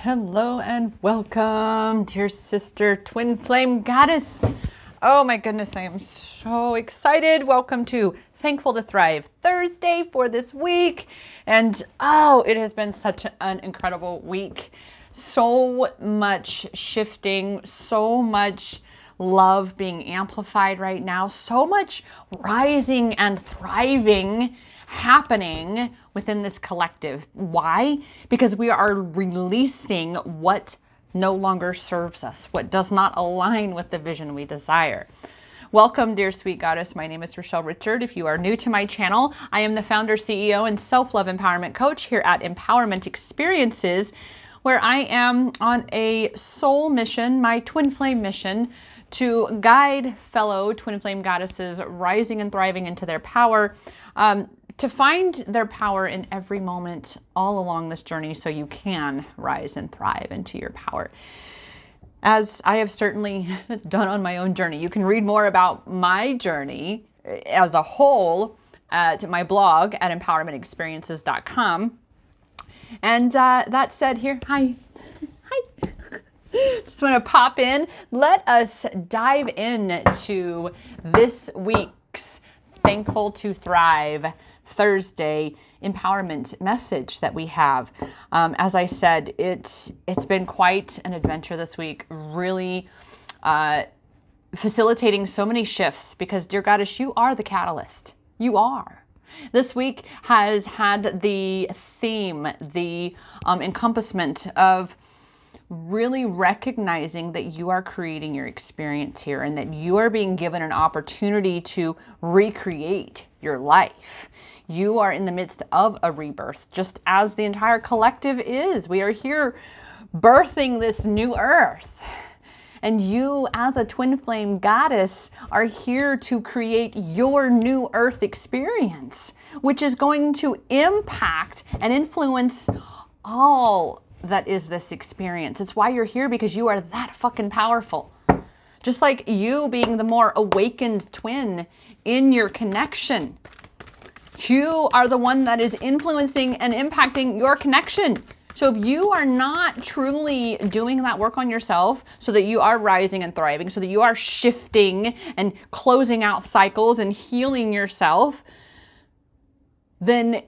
Hello and welcome, dear sister, twin flame goddess. Oh my goodness, I am so excited. Welcome to Thankful to Thrive Thursday for this week. And oh, it has been such an incredible week. So much shifting, so much love being amplified right now, so much rising and thriving happening within this collective. Why? Because we are releasing what no longer serves us, what does not align with the vision we desire. Welcome, dear sweet goddess. My name is Rochelle Richard. If you are new to my channel, I am the founder, CEO, and self-love empowerment coach here at Empowerment Experiences, where I am on a soul mission, my twin flame mission, to guide fellow twin flame goddesses rising and thriving into their power, to find their power in every moment all along this journey so you can rise and thrive into your power. As I have certainly done on my own journey. You can read more about my journey as a whole at my blog at empowermentexperiences.com. And that said, here, hi. Just want to pop in. Let us dive into this week's Thankful to Thrive Thursday empowerment message that we have. As I said, it's been quite an adventure this week, really facilitating so many shifts because, dear goddess, you are the catalyst. You are. This week has had the theme, the encompassment of really recognizing that you are creating your experience here and that you are being given an opportunity to recreate your life. You are in the midst of a rebirth, just as the entire collective is. We are here birthing this new earth. And you, as a twin flame goddess, are here to create your new earth experience, which is going to impact and influence all that is this experience. It's why you're here, because you are that fucking powerful. Just like you being the more awakened twin in your connection. You are the one that is influencing and impacting your connection. So if you are not truly doing that work on yourself so that you are rising and thriving, so that you are shifting and closing out cycles and healing yourself, then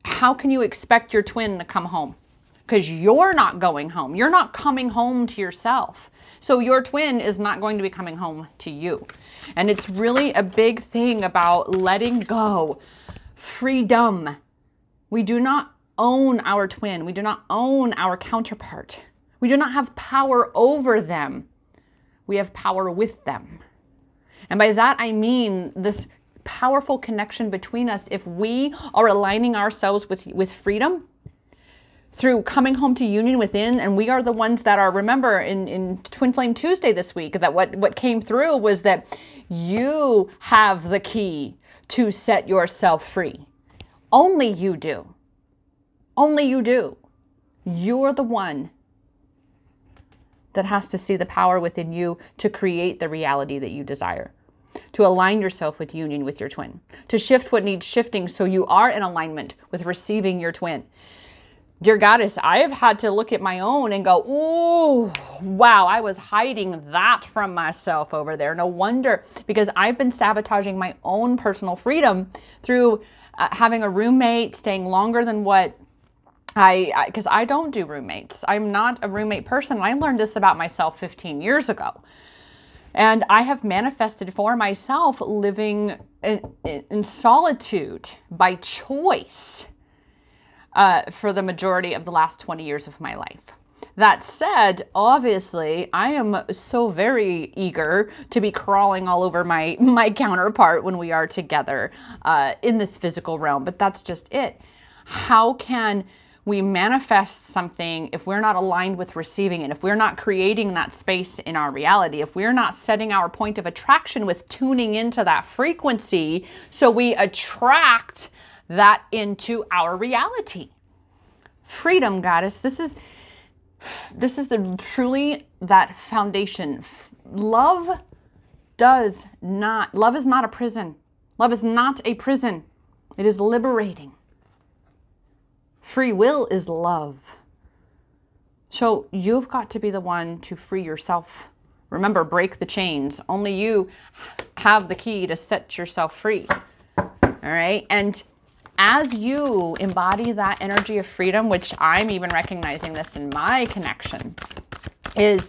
how can you expect your twin to come home? Because you're not going home. You're not coming home to yourself. So your twin is not going to be coming home to you. And it's really a big thing about letting go. Freedom. We do not own our twin. We do not own our counterpart. We do not have power over them. We have power with them. And by that I mean this powerful connection between us. If we are aligning ourselves with freedom, through coming home to union within, and we are the ones that are, remember in Twin Flame Tuesday this week, that what came through was that you have the key to set yourself free. Only you do. Only you do. You're the one that has to see the power within you to create the reality that you desire, to align yourself with union with your twin, to shift what needs shifting so you are in alignment with receiving your twin. Dear goddess, I have had to look at my own and go, oh, wow, I was hiding that from myself over there. No wonder, because I've been sabotaging my own personal freedom through having a roommate, staying longer than what because I don't do roommates. I'm not a roommate person. I learned this about myself 15 years ago. And I have manifested for myself living in solitude by choice. For the majority of the last 20 years of my life. That said, obviously, I am so very eager to be crawling all over my counterpart when we are together in this physical realm, but that's just it. How can we manifest something if we're not aligned with receiving it, if we're not creating that space in our reality, if we're not setting our point of attraction with tuning into that frequency so we attract that into our reality? Freedom, goddess. This is the truly that foundation. Love is not a prison. Love is not a prison. It is liberating. Free will is love. So you've got to be the one to free yourself. Remember, break the chains. Only you have the key to set yourself free. All right. And as you embody that energy of freedom, which I'm even recognizing this in my connection, is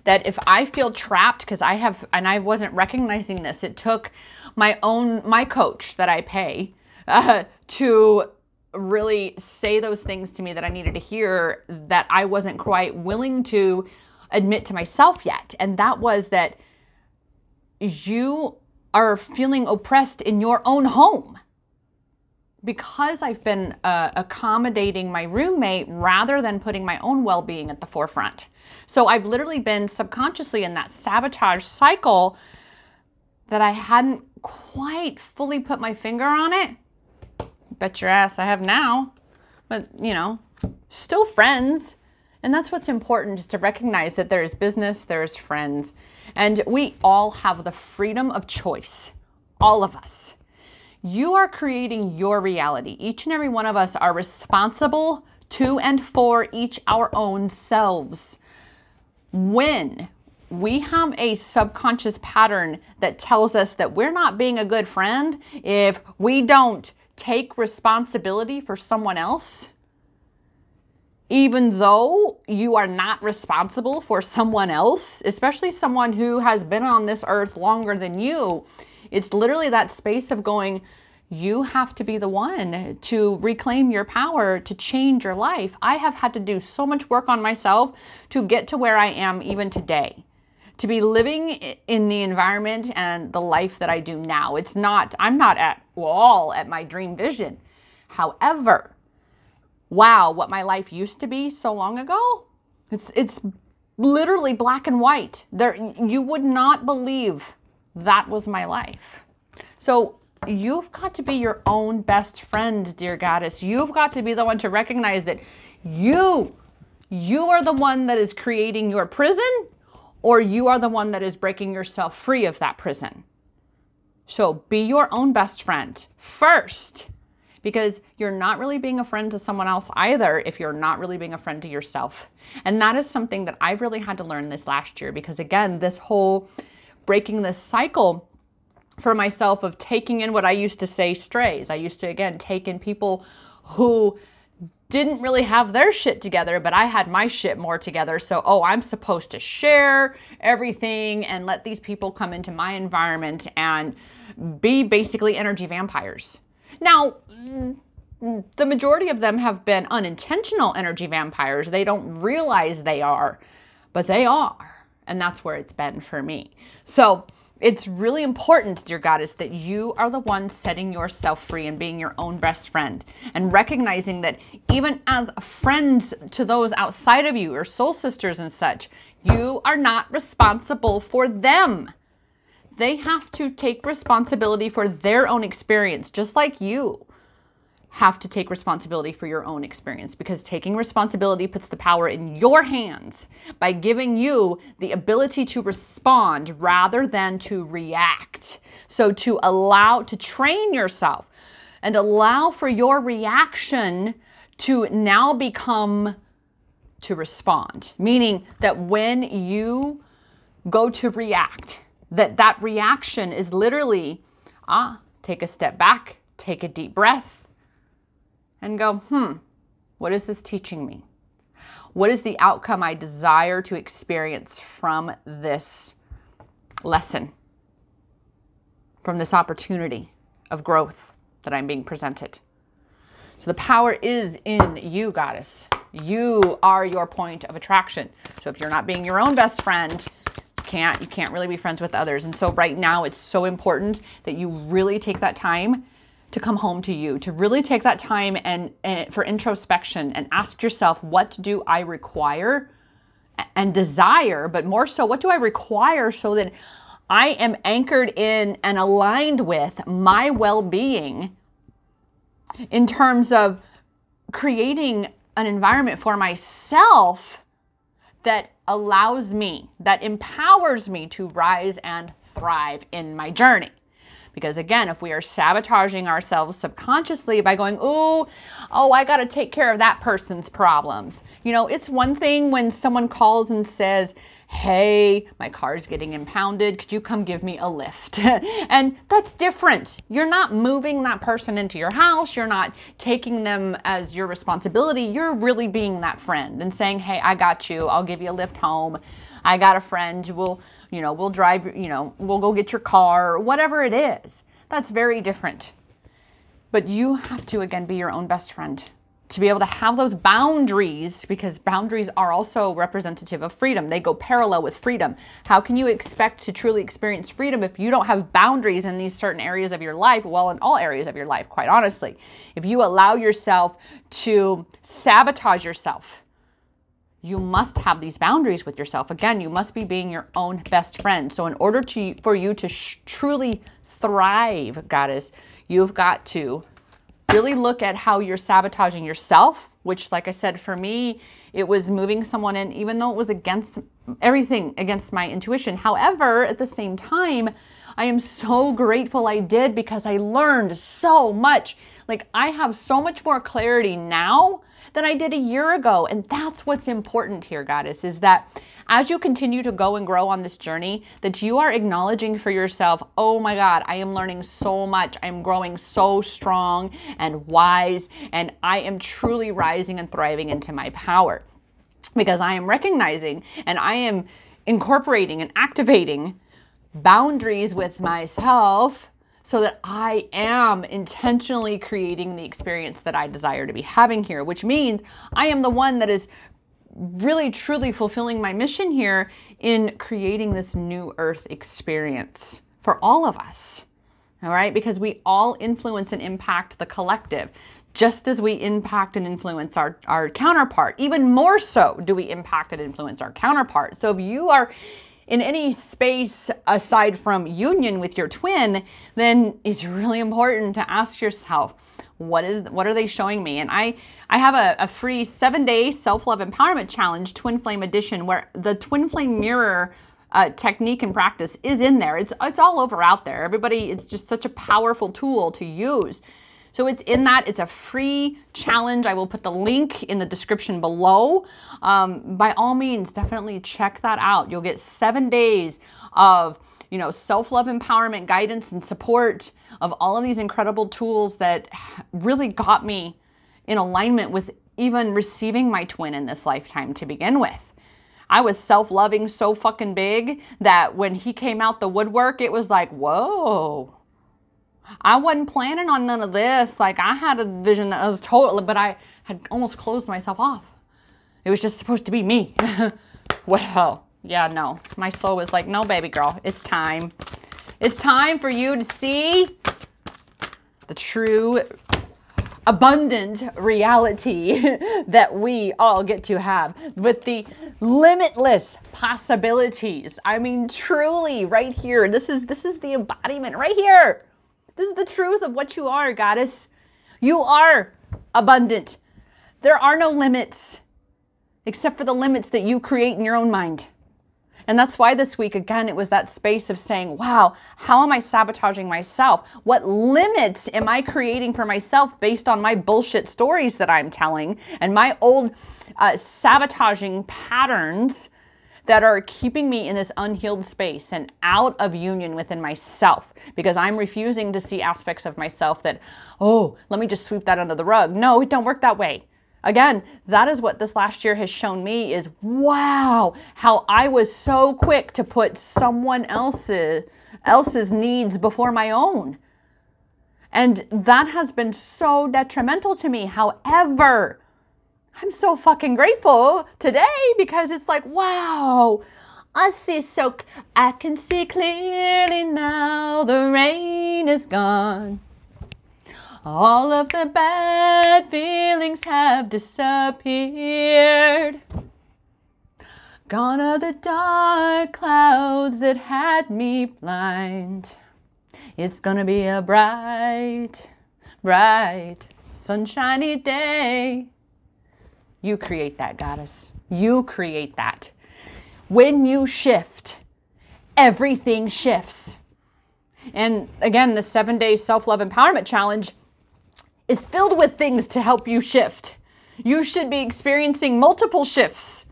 that if I feel trapped, because I wasn't recognizing this, it took my coach that I pay to really say those things to me that I needed to hear, that I wasn't quite willing to admit to myself yet. And that was that you are feeling oppressed in your own home. Because I've been accommodating my roommate rather than putting my own well-being at the forefront. So I've literally been subconsciously in that sabotage cycle that I hadn't quite fully put my finger on it. Bet your ass I have now. But, you know, still friends. And that's what's important, is to recognize that there is business, there is friends. And we all have the freedom of choice. All of us. You are creating your reality. Each and every one of us are responsible to and for each our own selves. When we have a subconscious pattern that tells us that we're not being a good friend if we don't take responsibility for someone else, even though you are not responsible for someone else, especially someone who has been on this earth longer than you, it's literally that space of going, you have to be the one to reclaim your power, to change your life. I have had to do so much work on myself to get to where I am even today, to be living in the environment and the life that I do now. I'm not at all at my dream vision. However, wow, what my life used to be so long ago, it's literally black and white. You would not believe that was my life. So you've got to be your own best friend, dear goddess. You've got to be the one to recognize that you are the one that is creating your prison, or you are the one that is breaking yourself free of that prison. So be your own best friend first, because you're not really being a friend to someone else either if you're not really being a friend to yourself. And that is something that I've really had to learn this last year, because again, this whole breaking this cycle for myself of taking in what I used to say strays. I used to, again, take in people who didn't really have their shit together, but I had my shit more together. So, I'm supposed to share everything and let these people come into my environment and be basically energy vampires. Now, the majority of them have been unintentional energy vampires. They don't realize they are, but they are. And that's where it's been for me. So it's really important, dear goddess, that you are the one setting yourself free and being your own best friend, and recognizing that even as friends to those outside of you, or soul sisters and such, you are not responsible for them. They have to take responsibility for their own experience, just like you have to take responsibility for your own experience, because taking responsibility puts the power in your hands by giving you the ability to respond rather than to react. So to train yourself and allow for your reaction to now become to respond, meaning that when you go to react, that reaction is literally, take a step back, take a deep breath, and go, what is this teaching me? What is the outcome I desire to experience from this lesson, from this opportunity of growth that I'm being presented? So the power is in you, goddess. You are your point of attraction. So if you're not being your own best friend, you can't really be friends with others. And so right now it's so important that you really take that time to come home to you, to really take that time and for introspection and ask yourself, what do I require and desire, but more so, what do I require so that I am anchored in and aligned with my well-being in terms of creating an environment for myself that allows me, that empowers me to rise and thrive in my journey. Because again, if we are sabotaging ourselves subconsciously by going, oh, I got to take care of that person's problems. You know, it's one thing when someone calls and says, hey, my car's getting impounded. Could you come give me a lift? And that's different. You're not moving that person into your house. You're not taking them as your responsibility. You're really being that friend and saying, hey, I got you. I'll give you a lift home. I got a friend. We'll drive, we'll go get your car, or whatever it is. That's very different. But you have to, again, be your own best friend to be able to have those boundaries, because boundaries are also representative of freedom. They go parallel with freedom. How can you expect to truly experience freedom if you don't have boundaries in these certain areas of your life? Well, in all areas of your life, quite honestly. If you allow yourself to sabotage yourself, you must have these boundaries with yourself. Again, you must be being your own best friend. So in order for you to truly thrive, goddess, you've got to really look at how you're sabotaging yourself, which, like I said, for me, it was moving someone in, even though it was against everything, against my intuition. However, at the same time, I am so grateful I did, because I learned so much. Like, I have so much more clarity now than I did a year ago. And that's what's important here, goddess, is that as you continue to go and grow on this journey, that you are acknowledging for yourself, oh my God, I am learning so much. I'm growing so strong and wise, and I am truly rising and thriving into my power, because I am recognizing and I am incorporating and activating boundaries with myself so that I am intentionally creating the experience that I desire to be having here, which means I am the one that is really truly fulfilling my mission here in creating this new earth experience for all of us. All right, because we all influence and impact the collective, just as we impact and influence our counterpart. Even more so do we impact and influence our counterpart. So if you are in any space aside from union with your twin, then it's really important to ask yourself, what are they showing me? And I have a free 7-day self-love empowerment challenge, Twin Flame Edition, where the Twin Flame mirror technique and practice is in there. It's all over out there. Everybody, it's just such a powerful tool to use. So it's in that. It's a free challenge. I will put the link in the description below. By all means, definitely check that out. You'll get 7 days of self-love empowerment guidance and support of all of these incredible tools that really got me in alignment with even receiving my twin in this lifetime to begin with. I was self-loving so fucking big that when he came out the woodwork, it was like, whoa. I wasn't planning on none of this. Like, I had a vision that was total, but I had almost closed myself off. It was just supposed to be me. Well, yeah, no. My soul was like, no, baby girl, it's time. It's time for you to see the true abundant reality that we all get to have with the limitless possibilities. I mean, truly, right here. This is the embodiment right here. This is the truth of what you are, goddess. You are abundant. There are no limits except for the limits that you create in your own mind. And that's why this week, again, it was that space of saying, wow, how am I sabotaging myself? What limits am I creating for myself based on my bullshit stories that I'm telling and my old sabotaging patterns that are keeping me in this unhealed space and out of union within myself, because I'm refusing to see aspects of myself that, oh, let me just sweep that under the rug. No, it don't work that way. Again, that is what this last year has shown me is, wow, how I was so quick to put someone else's needs before my own. And that has been so detrimental to me. However, I'm so fucking grateful today because it's like, wow, I can see clearly now, the rain is gone. All of the bad feelings have disappeared. Gone are the dark clouds that had me blind. It's gonna be a bright, bright, sunshiny day. You create that, goddess. You create that. When you shift, everything shifts. And again, the 7-day self-love empowerment challenge is filled with things to help you shift. You should be experiencing multiple shifts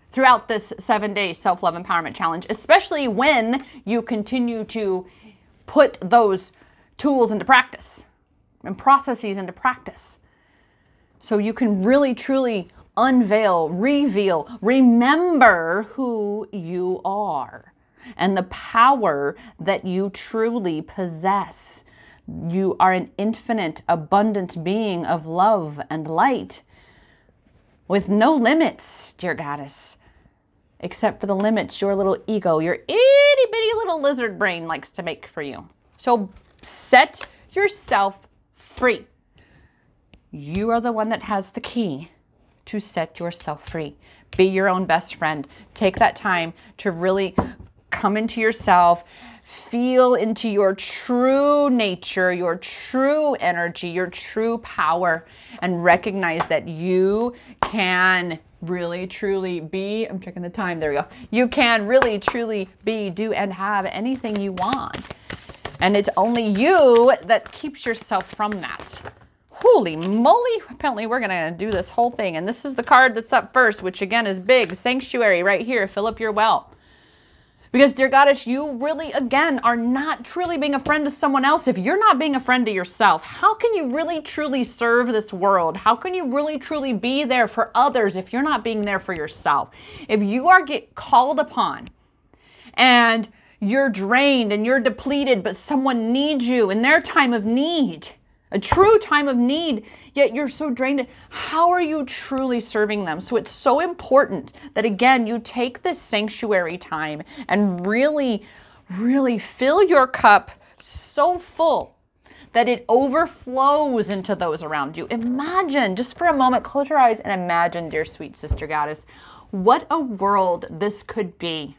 throughout this 7-day self-love empowerment challenge, especially when you continue to put those tools into practice and processes into practice. So you can really, truly unveil, reveal, remember who you are and the power that you truly possess. You are an infinite, abundant being of love and light with no limits, dear goddess, except for the limits your little ego, your itty bitty little lizard brain likes to make for you. So set yourself free. You are the one that has the key to set yourself free. Be your own best friend. Take that time to really come into yourself, feel into your true nature, your true energy, your true power, and recognize that you can really truly be, I'm checking the time, there we go. You can really truly be, do, and have anything you want. And it's only you that keeps yourself from that. Holy moly, apparently we're gonna do this whole thing. And this is the card that's up first, which again is big, Sanctuary right here, fill up your well. Because, dear goddess, you really, again, are not truly being a friend to someone else. If you're not being a friend to yourself, how can you really, truly serve this world? How can you really, truly be there for others if you're not being there for yourself? If you are called upon and you're drained and you're depleted, but someone needs you in their time of need, a true time of need, yet you're so drained, how are you truly serving them? So it's so important that, again, you take this sanctuary time and really, really fill your cup so full that it overflows into those around you. Imagine, just for a moment, close your eyes and imagine, dear sweet sister goddess, what a world this could be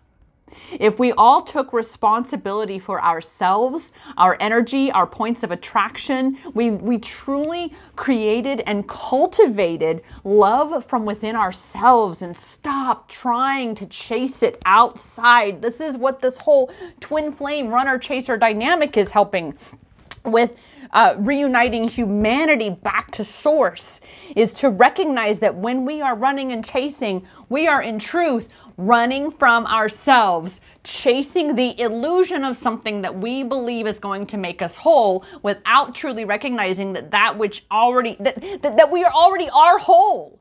if we all took responsibility for ourselves, our energy, our points of attraction. We truly created and cultivated love from within ourselves and stopped trying to chase it outside. This is what this whole twin flame runner chaser dynamic is helping with, reuniting humanity back to source, is to recognize that when we are running and chasing, we are in truth running from ourselves, chasing the illusion of something that we believe is going to make us whole, without truly recognizing that that which already, that we already are whole.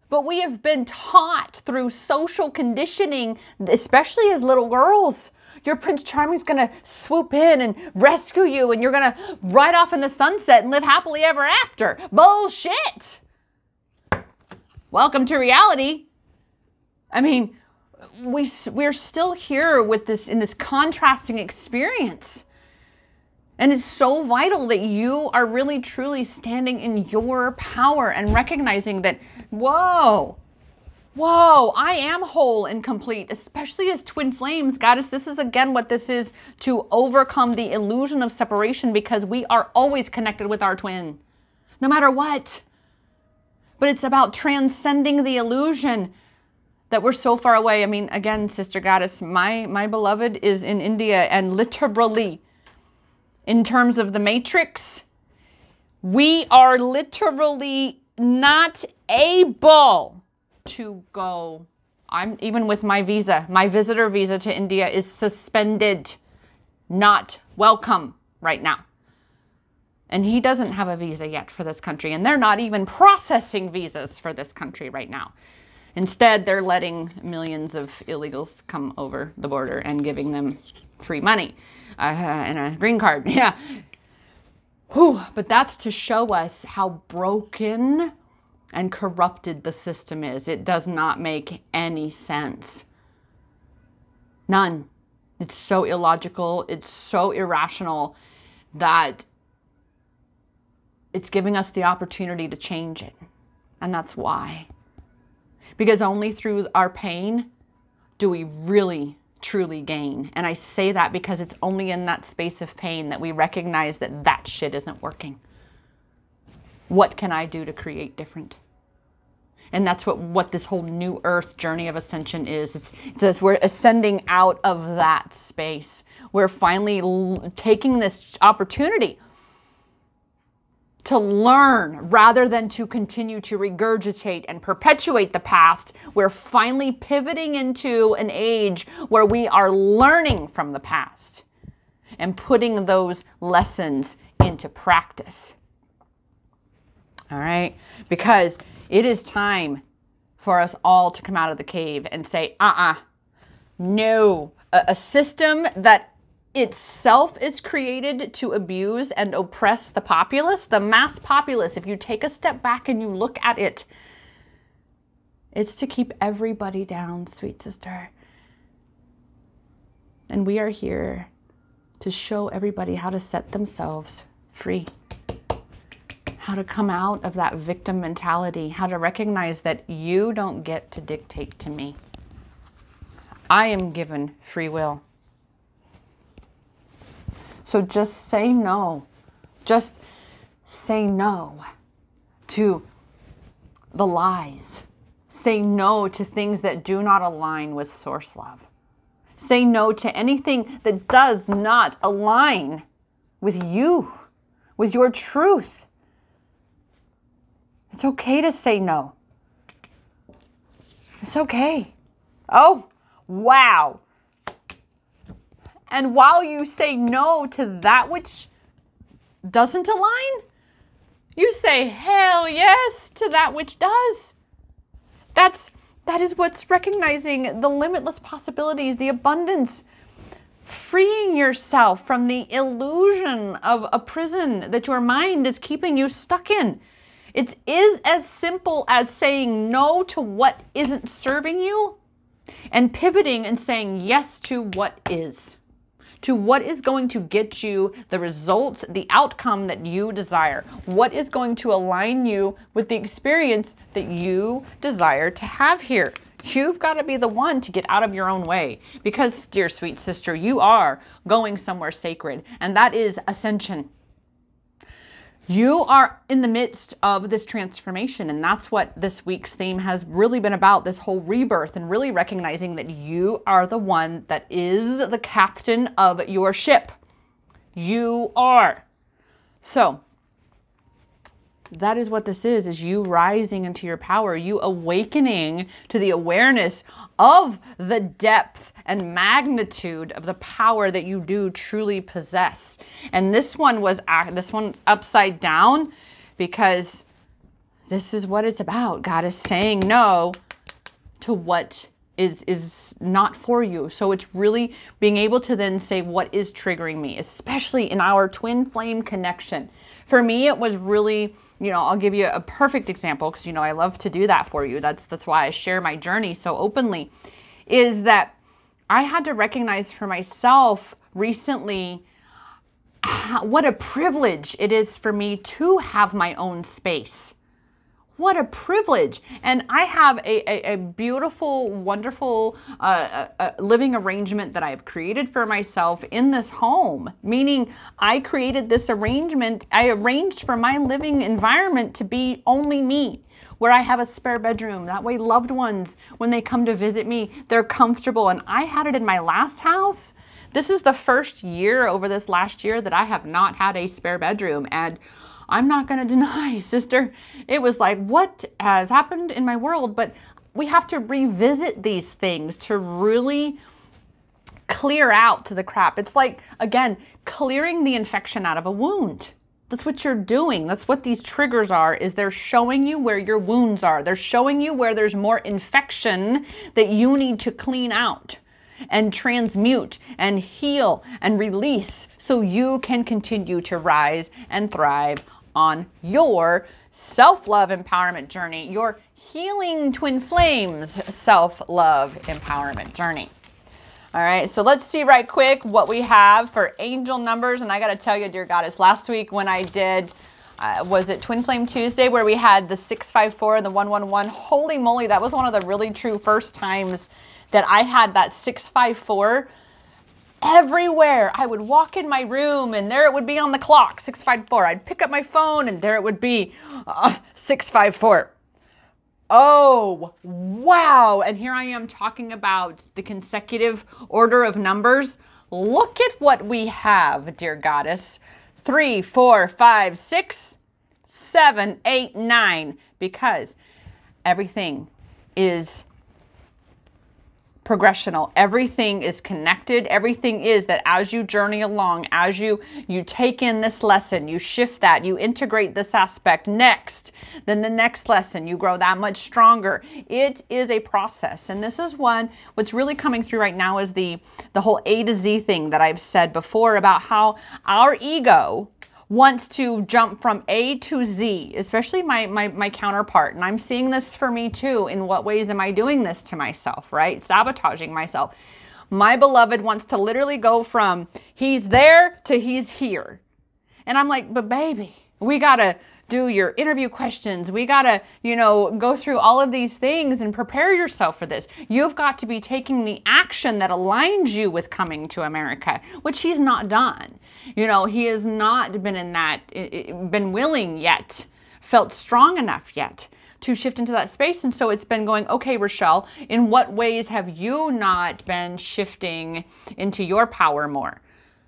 But we have been taught through social conditioning, especially as little girls, your Prince Charming's gonna swoop in and rescue you and you're gonna ride off in the sunset and live happily ever after. Bullshit! Welcome to reality. I mean, we're still here with this, in this contrasting experience. And it's so vital that you are really truly standing in your power and recognizing that, whoa, I am whole and complete, especially as twin flames. Goddess, this is again what this is, to overcome the illusion of separation, because we are always connected with our twin, no matter what. But it's about transcending the illusion that we're so far away. I mean, again, sister goddess, my beloved is in India, and literally, in terms of the matrix, we are literally not able to go. I'm even with my visa, my visitor visa to India is suspended, not welcome right now. And he doesn't have a visa yet for this country, and they're not even processing visas for this country right now. Instead, they're letting millions of illegals come over the border and giving them free money and a green card. Yeah. Whew. But that's to show us how broken and corrupted the system is. It does not make any sense. None. It's so illogical. It's so irrational that it's giving us the opportunity to change it. And that's why. Because only through our pain do we really, truly gain. And I say that because it's only in that space of pain that we recognize that that shit isn't working. What can I do to create different? And that's what this whole new earth journey of ascension is. It's as we're ascending out of that space. We're finally taking this opportunity to learn rather than to continue to regurgitate and perpetuate the past. We're finally pivoting into an age where we are learning from the past and putting those lessons into practice. All right? Because it is time for us all to come out of the cave and say, no. A system that itself is created to abuse and oppress the populace, the mass populace. If you take a step back and you look at it, it's to keep everybody down, sweet sister. And we are here to show everybody how to set themselves free, how to come out of that victim mentality, how to recognize that you don't get to dictate to me. I am given free will. So just say no. Just say no to the lies. Say no to things that do not align with source love. Say no to anything that does not align with you, with your truth. It's okay to say no. It's okay. Oh, wow. And while you say no to that which doesn't align, you say hell yes to that which does. That is what's recognizing the limitless possibilities, the abundance, freeing yourself from the illusion of a prison that your mind is keeping you stuck in. It is as simple as saying no to what isn't serving you and pivoting and saying yes to what is. To what is going to get you the results, the outcome that you desire. What is going to align you with the experience that you desire to have here. You've got to be the one to get out of your own way. Because, dear sweet sister, you are going somewhere sacred. And that is ascension. You are in the midst of this transformation, and that's what this week's theme has really been about, this whole rebirth, and really recognizing that you are the one that is the captain of your ship. You are. So that is what this is you rising into your power, you awakening to the awareness of the depth and magnitude of the power that you do truly possess. And this one's upside down because this is what it's about. God is saying no to what is not for you. So it's really being able to then say what is triggering me, especially in our twin flame connection. For me, it was really, I'll give you a perfect example because, I love to do that for you. That's why I share my journey so openly, is that I had to recognize for myself recently what a privilege it is for me to have my own space. What a privilege. And I have a beautiful, wonderful living arrangement that I have created for myself in this home. Meaning I created this arrangement. I arranged for my living environment to be only me, where I have a spare bedroom. That way loved ones, when they come to visit me, they're comfortable. And I had it in my last house. This is the first year over this last year that I have not had a spare bedroom. And I'm not going to deny, sister, it was like, what has happened in my world? But we have to revisit these things to really clear out the crap. It's like, again, clearing the infection out of a wound. That's what you're doing. That's what these triggers are, is they're showing you where your wounds are. They're showing you where there's more infection that you need to clean out and transmute and heal and release so you can continue to rise and thrive on your self-love empowerment journey, your healing twin flames self-love empowerment journey. All right, so let's see right quick what we have for angel numbers. And I got to tell you, dear goddess, last week when I did, was it Twin Flame Tuesday, where we had the 654 and the 111? Holy moly, that was one of the really true first times that I had that 654 everywhere. I would walk in my room and there it would be on the clock, 654. I'd pick up my phone and there it would be 654. Oh, wow. And here I am talking about the consecutive order of numbers. Look at what we have, dear goddess. 3, 4, 5, 6, 7, 8, 9, because everything is progressional. Everything is connected. Everything is that as you journey along, as you take in this lesson, you shift that, you integrate this aspect next, then the next lesson, you grow that much stronger. It is a process. And this is what's really coming through right now is the whole A to Z thing that I've said before about how our ego wants to jump from A to Z, especially my counterpart. And I'm seeing this for me too. In what ways am I doing this to myself, right? Sabotaging myself. My beloved wants to literally go from he's there to he's here. And I'm like, but baby, we got to do your interview questions. We got to, go through all of these things and prepare yourself for this. You've got to be taking the action that aligns you with coming to America, which he's not done. He has not been willing yet, felt strong enough yet to shift into that space. And so it's been going, okay, Rochelle, in what ways have you not been shifting into your power more,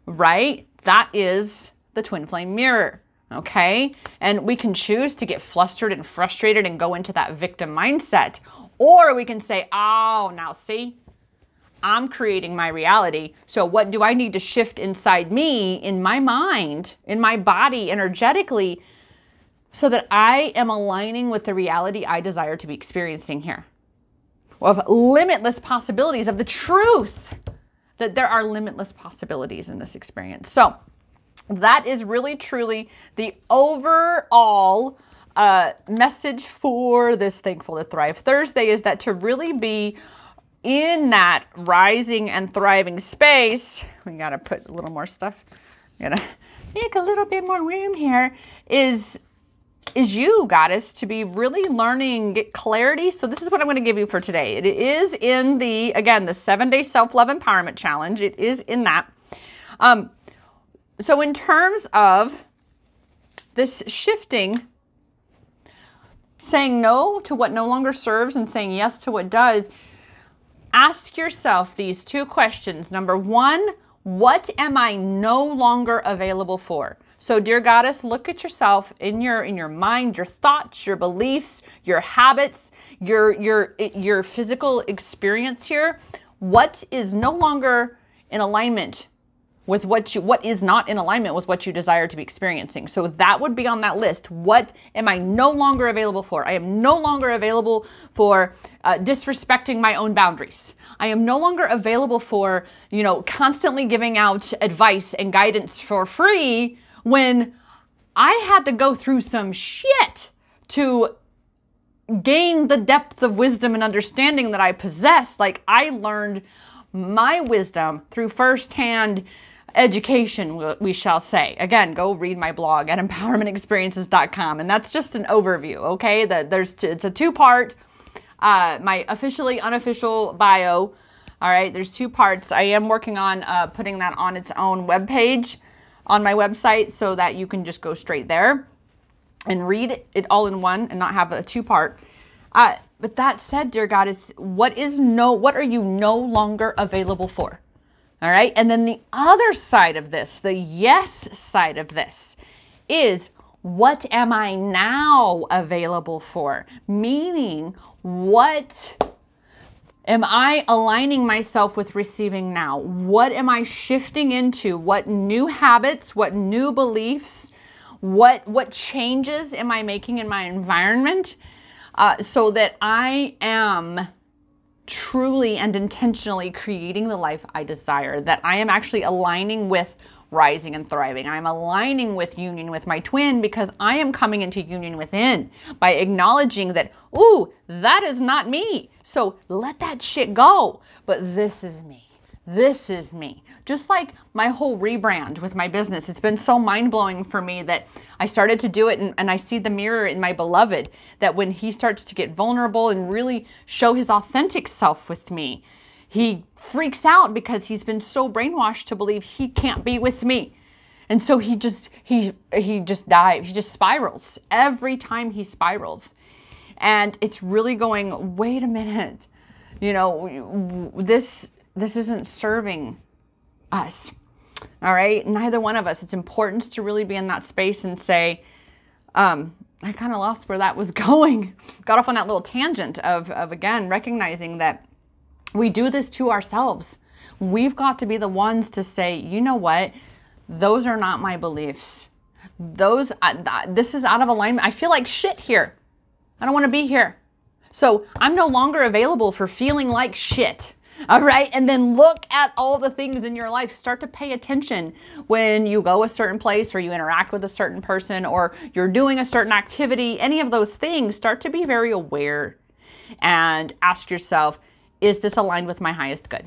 right? That is the twin flame mirror. Okay. And we can choose to get flustered and frustrated and go into that victim mindset, or we can say, oh, now see, I'm creating my reality. So what do I need to shift inside me, in my mind, in my body, energetically, so that I am aligning with the reality I desire to be experiencing here? Of limitless possibilities, of the truth that there are limitless possibilities in this experience. So that is really, truly the overall message for this Thankful to Thrive Thursday, is that to really be in that rising and thriving space, we got to put a little more stuff, got to make a little bit more room here, is you, goddess, to be really learning, get clarity. So this is what I'm going to give you for today. It is in the 7-day self-love empowerment challenge. It is in that. So in terms of this shifting, saying no to what no longer serves and saying yes to what does, ask yourself these two questions. Number one, what am I no longer available for? So dear goddess, look at yourself in your mind, your thoughts, your beliefs, your habits, your physical experience here. What is no longer in alignment with what is not in alignment with what you desire to be experiencing? So that would be on that list. What am I no longer available for? I am no longer available for disrespecting my own boundaries. I am no longer available for, constantly giving out advice and guidance for free when I had to go through some shit to gain the depth of wisdom and understanding that I possess. Like, I learned my wisdom through firsthand education, we shall say. Again, go read my blog at empowermentexperiences.com. And that's just an overview, okay? It's a two-part, my officially unofficial bio. All right, there's two parts. I am working on putting that on its own webpage on my website so that you can just go straight there and read it all in one and not have a two-part. But that said, dear goddess, what are you no longer available for? All right. And then the other side of this, the yes side of this, is what am I now available for? Meaning, what am I aligning myself with receiving now? What am I shifting into? What new habits, what new beliefs, what changes am I making in my environment so that I am truly and intentionally creating the life I desire, that I am actually aligning with rising and thriving. I'm aligning with union with my twin because I am coming into union within by acknowledging that, ooh, that is not me. So let that shit go. But this is me. This is me. Just like my whole rebrand with my business. It's been so mind-blowing for me that I started to do it and I see the mirror in my beloved, that when he starts to get vulnerable and really show his authentic self with me, he freaks out because he's been so brainwashed to believe he can't be with me. And so he just dives, he just spirals every time he spirals. And it's really going, wait a minute, you know, this isn't serving us. All right. Neither one of us. It's important to really be in that space and say, I kind of lost where that was going. Got off on that little tangent of again, recognizing that we do this to ourselves. We've got to be the ones to say, you know what? Those are not my beliefs. This is out of alignment. I feel like shit here. I don't want to be here. So I'm no longer available for feeling like shit. All right. And then look at all the things in your life. Start to pay attention when you go a certain place or you interact with a certain person or you're doing a certain activity, any of those things. Start to be very aware and ask yourself, is this aligned with my highest good?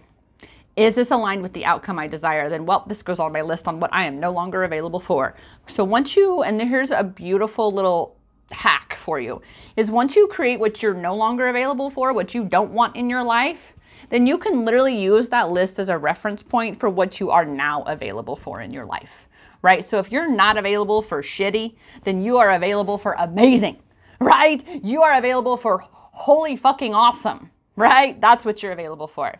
Is this aligned with the outcome I desire? Then, well, this goes on my list on what I am no longer available for. So once you, and here's a beautiful little hack for you, is once you create what you're no longer available for, what you don't want in your life, then you can literally use that list as a reference point for what you are now available for in your life, right? So if you're not available for shitty, then you are available for amazing, right? You are available for holy fucking awesome, right? That's what you're available for.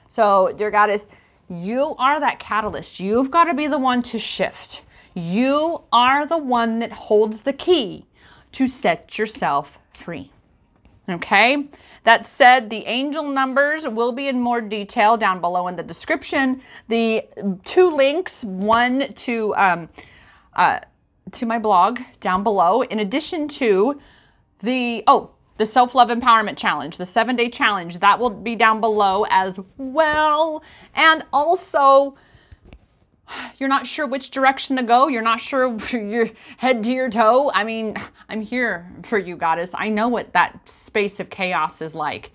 So, dear Goddess, you are that catalyst. You've got to be the one to shift. You are the one that holds the key to set yourself free. Okay? That said, the angel numbers will be in more detail down below in the description. The 2 links, one to my blog down below, in addition to the Self-Love Empowerment Challenge, the 7-day challenge, that will be down below as well. And also, you're not sure which direction to go. You're not sure your head to your toe. I mean, I'm here for you, Goddess. I know what that space of chaos is like.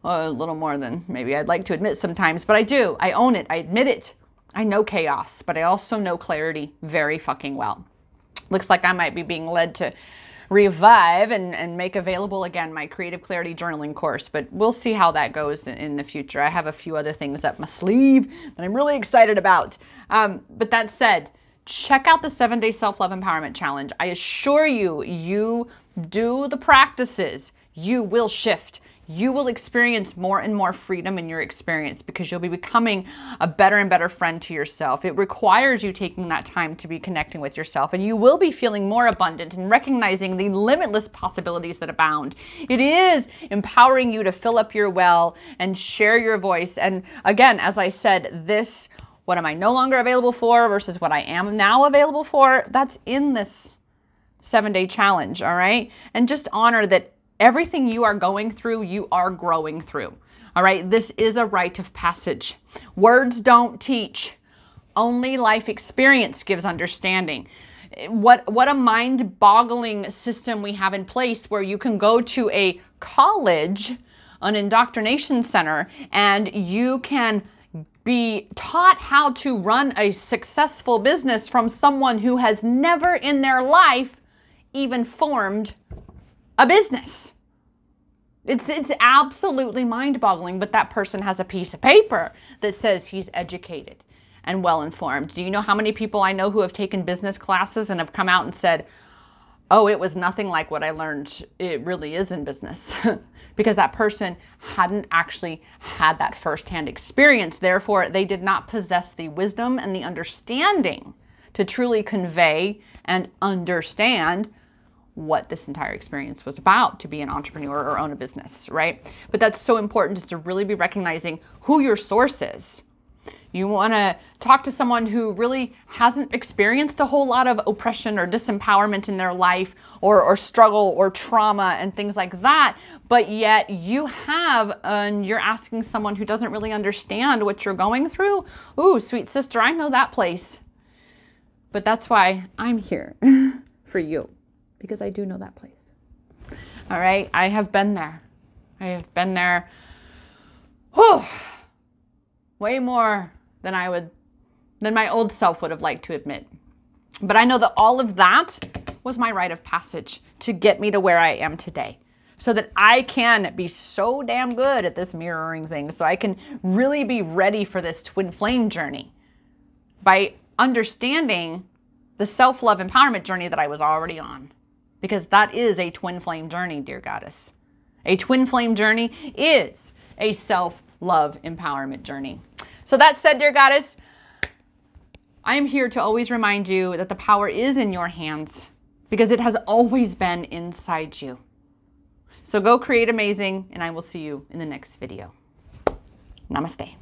A little more than maybe I'd like to admit sometimes, but I do. I own it. I admit it. I know chaos, but I also know clarity very fucking well. Looks like I might be being led to revive and make available again my Creative Clarity Journaling course, but we'll see how that goes in the future. I have a few other things up my sleeve that I'm really excited about. But that said, check out the 7-day Self-Love Empowerment Challenge. I assure you, you do the practices, you will shift. You will experience more and more freedom in your experience because you'll be becoming a better and better friend to yourself. It requires you taking that time to be connecting with yourself, and you will be feeling more abundant and recognizing the limitless possibilities that abound. It is empowering you to fill up your well and share your voice. And again, as I said, this, what am I no longer available for versus what I am now available for, that's in this 7-day challenge, all right? And just honor that everything you are going through, you are growing through. All right. This is a rite of passage. Words don't teach. Only life experience gives understanding. What a mind-boggling system we have in place where you can go to a college, an indoctrination center, and you can be taught how to run a successful business from someone who has never in their life even formed a business. It's absolutely mind-boggling, but that person has a piece of paper that says he's educated and well-informed. Do you know how many people I know who have taken business classes and have come out and said, oh, it was nothing like what I learned it really is in business? Because that person hadn't actually had that firsthand experience. Therefore, they did not possess the wisdom and the understanding to truly convey and understand what this entire experience was about, to be an entrepreneur or own a business, right? But that's so important, is to really be recognizing who your source is. You want to talk to someone who really hasn't experienced a whole lot of oppression or disempowerment in their life, or struggle or trauma and things like that, but yet you have, and you're asking someone who doesn't really understand what you're going through. Ooh, sweet sister, I know that place. But that's why I'm here for you. Because I do know that place. All right. I have been there. I have been there. Whew, way more than my old self would have liked to admit. But I know that all of that was my rite of passage to get me to where I am today, so that I can be so damn good at this mirroring thing. So I can really be ready for this twin flame journey by understanding the self-love empowerment journey that I was already on. because that is a twin flame journey, dear goddess. A twin flame journey is a self-love empowerment journey. So that said, dear goddess, I am here to always remind you that the power is in your hands because it has always been inside you. So go create amazing, and I will see you in the next video. Namaste.